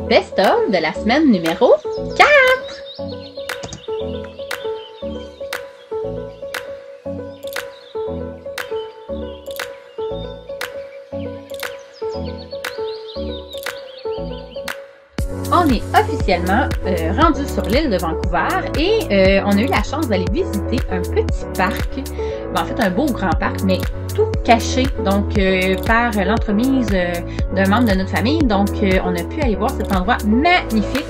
best-of de la semaine numéro 4. On est officiellement rendu sur l'île de Vancouver et on a eu la chance d'aller visiter un petit parc, en fait un beau grand parc, mais tout caché, donc par l'entremise d'un membre de notre famille. Donc on a pu aller voir cet endroit magnifique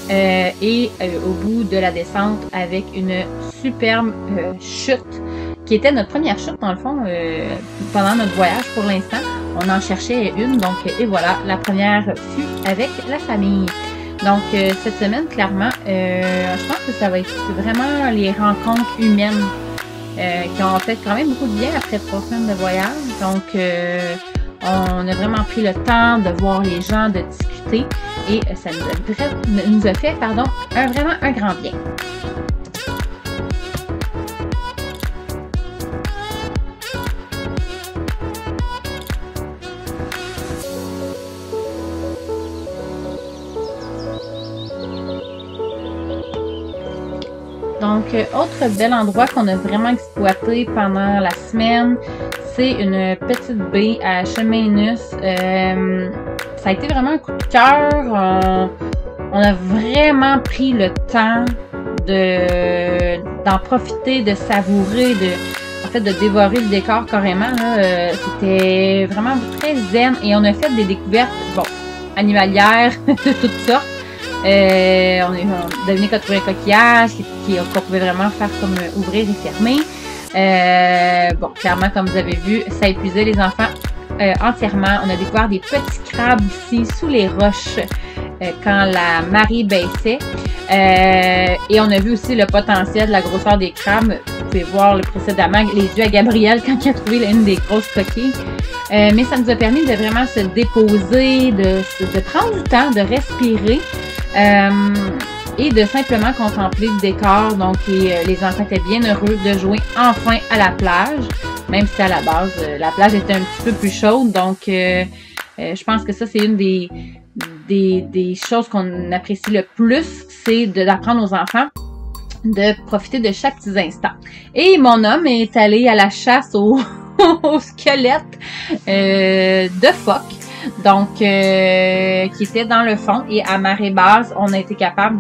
et au bout de la descente avec une superbe chute qui était notre première chute dans le fond pendant notre voyage pour l'instant. On en cherchait une, donc et voilà, la première fut avec la famille. Donc cette semaine, clairement, je pense que ça va être vraiment les rencontres humaines qui ont fait quand même beaucoup de bien après 3 semaines de voyage. Donc on a vraiment pris le temps de voir les gens, de discuter et ça nous a fait vraiment un grand bien. Donc, autre bel endroit qu'on a vraiment exploité pendant la semaine, c'est une petite baie à Chemainus. Ça a été vraiment un coup de cœur. On a vraiment pris le temps d'en profiter, de savourer, de dévorer le décor carrément. C'était vraiment très zen et on a fait des découvertes, animalières de toutes sortes. On a devenu qu'on trouvait un coquillage qu'on pouvait vraiment faire comme ouvrir et fermer. Clairement, comme vous avez vu, ça épuisait les enfants entièrement. On a découvert des petits crabes aussi sous les roches quand la marée baissait. Et on a vu aussi le potentiel de la grosseur des crabes. Vous pouvez voir précédemment les yeux à Gabriel quand il a trouvé une des grosses coquilles. Mais ça nous a permis de vraiment se déposer, de prendre du temps, de respirer. Et de simplement contempler le décor. Donc, les enfants étaient bien heureux de jouer enfin à la plage, même si à la base, la plage était un petit peu plus chaude. Donc, je pense que ça, c'est une des choses qu'on apprécie le plus, c'est d'apprendre aux enfants de profiter de chaque petit instant. Et mon homme est allé à la chasse au squelette de phoque. Donc, qui était dans le fond et à marée basse, on a été capable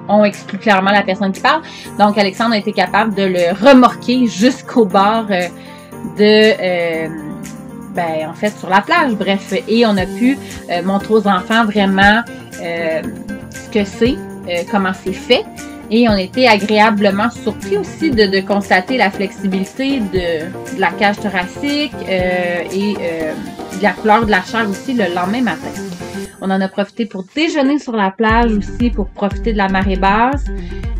on exclut clairement la personne qui parle. Donc, Alexandre a été capable de le remorquer jusqu'au bord en fait, sur la plage, bref. Et on a pu montrer aux enfants vraiment ce que c'est, comment c'est fait. Et on était agréablement surpris aussi de constater la flexibilité de la cage thoracique et de la couleur de la chair aussi le lendemain matin. On en a profité pour déjeuner sur la plage aussi, pour profiter de la marée basse.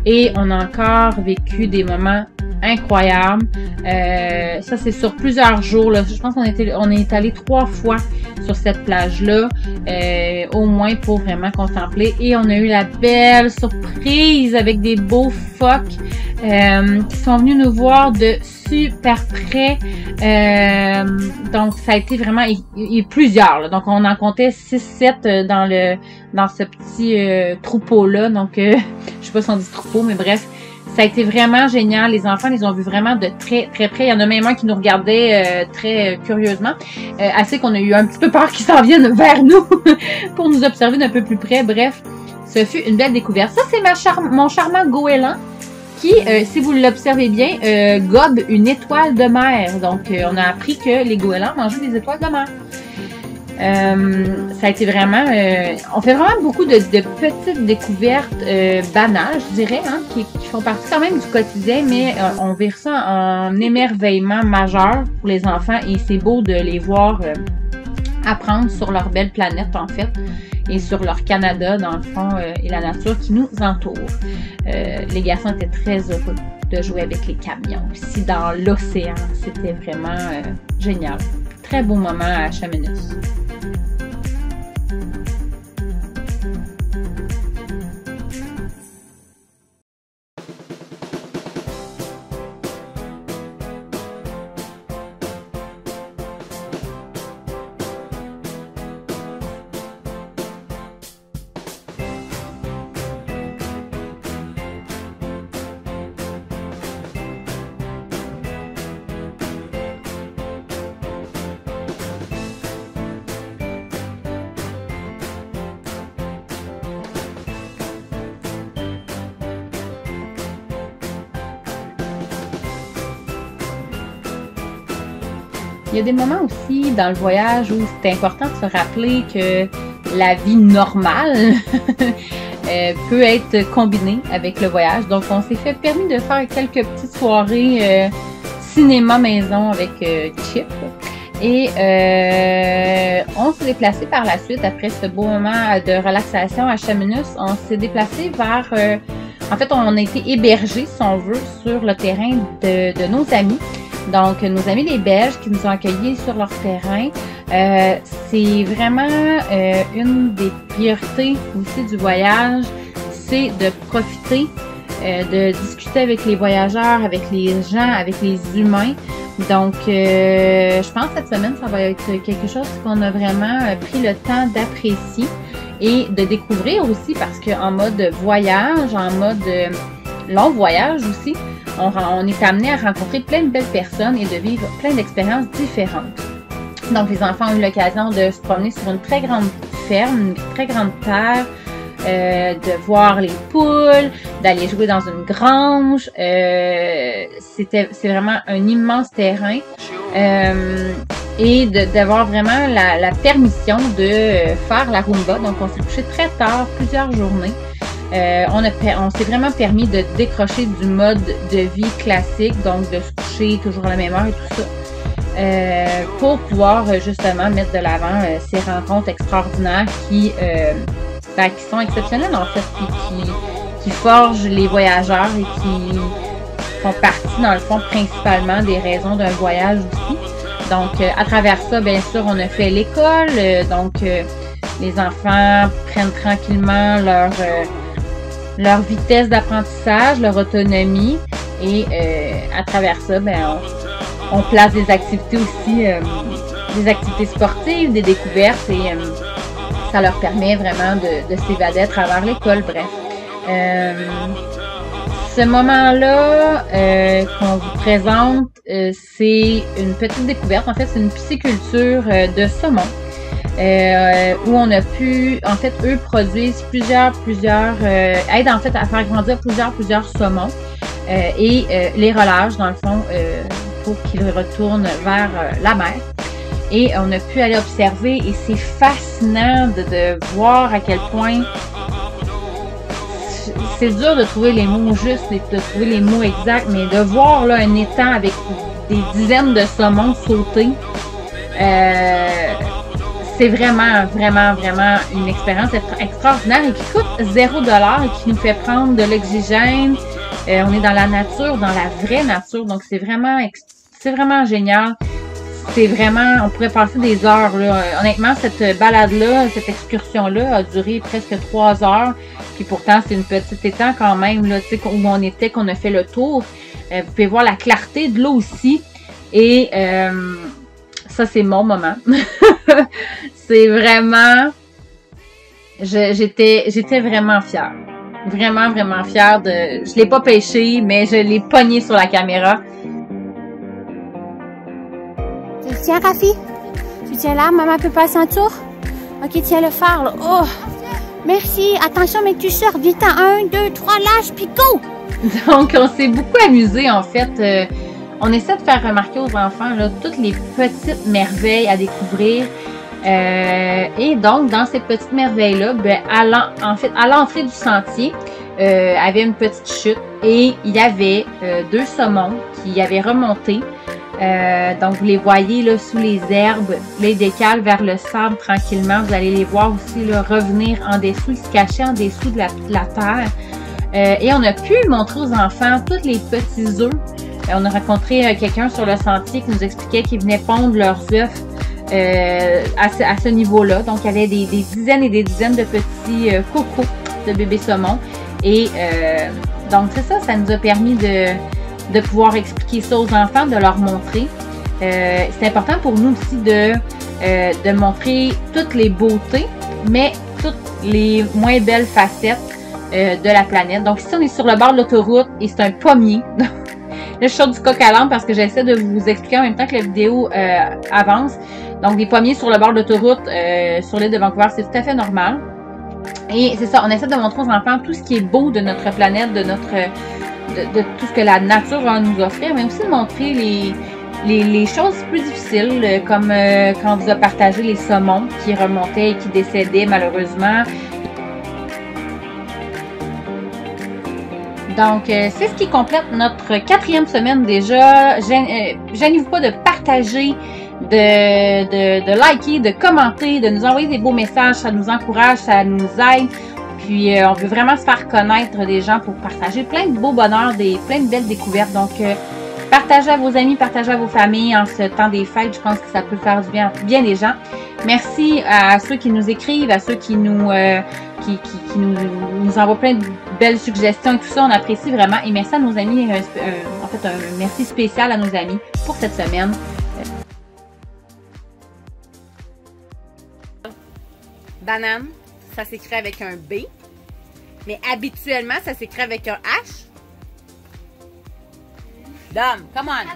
Et on a encore vécu des moments incroyables. Ça, c'est sur plusieurs jours, là. Je pense qu'on est allé 3 fois sur cette plage-là, au moins pour vraiment contempler. Et on a eu la belle surprise avec des beaux phoques qui sont venus nous voir de super près. Donc, ça a été vraiment plusieurs. Là. Donc, on en comptait 6-7 dans ce petit troupeau-là. Donc, je sais pas si on dit troupeau, mais bref. Ça a été vraiment génial. Les enfants les ont vus vraiment de très, très près. Il y en a même un qui nous regardait très curieusement. Assez qu'on a eu un petit peu peur qu'ils s'en viennent vers nous pour nous observer d'un peu plus près. Bref, ce fut une belle découverte. Ça, c'est mon charmant goéland qui, si vous l'observez bien, gobe une étoile de mer. Donc, on a appris que les goélands mangeaient des étoiles de mer. Ça a été vraiment... on fait vraiment beaucoup de petites découvertes banales, je dirais, hein, qui font partie quand même du quotidien, mais on vire ça en émerveillement majeur pour les enfants et c'est beau de les voir apprendre sur leur belle planète, en fait, et sur leur Canada, dans le fond, et la nature qui nous entoure. Les garçons étaient très heureux de jouer avec les camions aussi dans l'océan. C'était vraiment génial. Très beau moment à Chemainus. Il y a des moments aussi dans le voyage où c'est important de se rappeler que la vie normale peut être combinée avec le voyage. Donc, on s'est permis de faire quelques petites soirées cinéma maison avec Chip. Et on s'est déplacé par la suite, après ce beau moment de relaxation à Chamonix, on s'est déplacé vers... en fait, on a été hébergés, si on veut, sur le terrain de nos amis. Donc, nos amis les Belges qui nous ont accueillis sur leur terrain. C'est vraiment une des priorités aussi du voyage, c'est de profiter, de discuter avec les voyageurs, avec les gens, avec les humains. Donc, je pense que cette semaine, ça va être quelque chose qu'on a vraiment pris le temps d'apprécier et de découvrir aussi parce qu'en mode voyage, en mode long voyage aussi, on est amené à rencontrer plein de belles personnes et de vivre plein d'expériences différentes. Donc, les enfants ont eu l'occasion de se promener sur une très grande ferme, une très grande terre, de voir les poules, d'aller jouer dans une grange. C'est vraiment un immense terrain et d'avoir vraiment la permission de faire la Roomba. Donc, on s'est couché très tard, plusieurs journées. On s'est vraiment permis de décrocher du mode de vie classique, donc de se coucher toujours à la même heure et tout ça, pour pouvoir justement mettre de l'avant ces rencontres extraordinaires qui sont exceptionnelles en fait, qui forgent les voyageurs et qui font partie dans le fond principalement des raisons d'un voyage aussi. Donc à travers ça, bien sûr, on a fait l'école, donc les enfants prennent tranquillement leur vitesse d'apprentissage, leur autonomie et à travers ça, on place des activités aussi, des activités sportives, des découvertes et ça leur permet vraiment de s'évader à travers l'école, bref. Ce moment-là qu'on vous présente, c'est une petite découverte. En fait, c'est une pisciculture de saumon. Où on a pu, en fait, eux produisent aident en fait à faire grandir plusieurs saumons et les relâchent dans le fond pour qu'ils retournent vers la mer. Et on a pu aller observer et c'est fascinant de voir à quel point c'est dur de trouver les mots justes, de trouver les mots exacts, mais de voir là un étang avec des dizaines de saumons sautés, c'est vraiment une expérience extraordinaire et qui coûte 0$ et qui nous fait prendre de l'oxygène. On est dans la nature, dans la vraie nature, donc c'est vraiment génial. C'est vraiment, on pourrait passer des heures là. Honnêtement, cette balade-là, cette excursion-là a duré presque 3 heures. Puis pourtant, c'est une petite étang quand même là, tu sais, où on était, qu'on a fait le tour. Vous pouvez voir la clarté de l'eau aussi. Et ça, c'est mon moment. C'est vraiment... J'étais vraiment fière. Vraiment fière de... Je l'ai pas pêché, mais je l'ai pogné sur la caméra. Tu le tiens, Rafi? Tu tiens là, maman peut passer un tour? Ok, tiens le phare, là. Oh! Merci. Attention, mais tu sors du temps. 1, 2, 3, lâche, puis go! Donc, on s'est beaucoup amusé, en fait. On essaie de faire remarquer aux enfants là, toutes les petites merveilles à découvrir. Et donc, dans ces petites merveilles-là, à l'entrée du sentier, avait une petite chute et il y avait 2 saumons qui avaient remonté. Donc, vous les voyez là sous les herbes, les décalent vers le sable tranquillement. Vous allez les voir aussi là, revenir en dessous, se cacher en dessous de la terre. Et on a pu montrer aux enfants tous les petits œufs. On a rencontré quelqu'un sur le sentier qui nous expliquait qu'ils venaient pondre leurs œufs à ce niveau-là. Donc, il y avait des dizaines et des dizaines de petits cocos de bébés saumons. Et donc, c'est ça, ça nous a permis de pouvoir expliquer ça aux enfants, de leur montrer. C'est important pour nous aussi de montrer toutes les beautés, mais toutes les moins belles facettes de la planète. Donc, ici, on est sur le bord de l'autoroute et c'est un pommier. Là, je sors du coq à l'âne parce que j'essaie de vous expliquer en même temps que la vidéo avance. Donc, des pommiers sur le bord de l'autoroute sur l'île de Vancouver, c'est tout à fait normal. Et c'est ça, on essaie de montrer aux enfants tout ce qui est beau de notre planète, de tout ce que la nature va nous offrir, mais aussi de montrer les choses plus difficiles, comme quand on vous a partagé les saumons qui remontaient et qui décédaient malheureusement. Donc, c'est ce qui complète notre 4e semaine déjà. Gênez-vous pas de partager, de liker, de commenter, de nous envoyer des beaux messages. Ça nous encourage, ça nous aide. Puis, on veut vraiment se faire connaître des gens pour partager plein de beaux bonheurs, plein de belles découvertes. Donc, partagez à vos amis, partagez à vos familles en ce temps des fêtes. Je pense que ça peut faire du bien à bien des gens. Merci à ceux qui nous écrivent, à ceux qui nous envoient plein de belles suggestions et tout ça. On apprécie vraiment. Et merci à nos amis, en fait, un merci spécial à nos amis pour cette semaine. Banane, ça s'écrit avec un B. Mais habituellement, ça s'écrit avec un H. Dom, come on.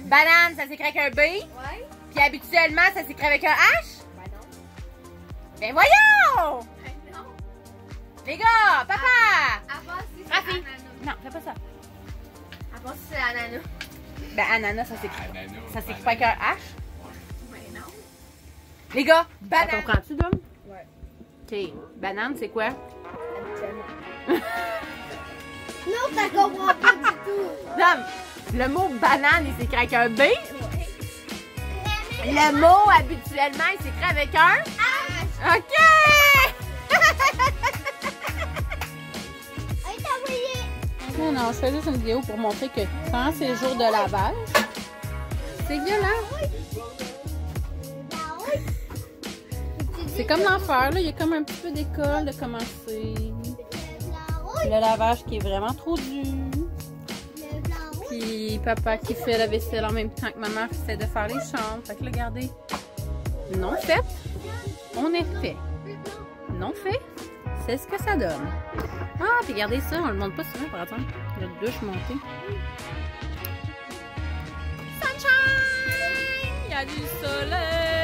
Banane, ça s'écrit avec un B. Ouais. Puis habituellement, ça s'écrit avec un H. Ben non. Ben voyons! Ben non. Les gars, papa! À part si c'est Rafi. ananas. Non, fais pas ça. À part si c'est ananas. Ben ananas, ça s'écrit pas avec un H. Ben non. Les gars, banane. Banane. Comprends-tu, Dom? Ouais. OK. Banane, c'est quoi? Non, ça comprend pas du tout. Dom, le mot banane, il s'écrit avec un B. Le mot, habituellement, il s'écrit avec un... OK! Non, je fais juste une vidéo pour montrer que quand c'est le jour de lavage, c'est violent. C'est comme l'enfer, là. Il y a comme un petit peu d'école de commencer. Le lavage qui est vraiment trop dur. Puis papa qui fait la vaisselle en même temps que maman essaie de faire les chambres. Fait que là, regardez. Non fait, on est fait. Non fait, c'est ce que ça donne. Ah, puis regardez ça, on le montre pas souvent par exemple. La douche montée. Sunshine! Il y a du soleil!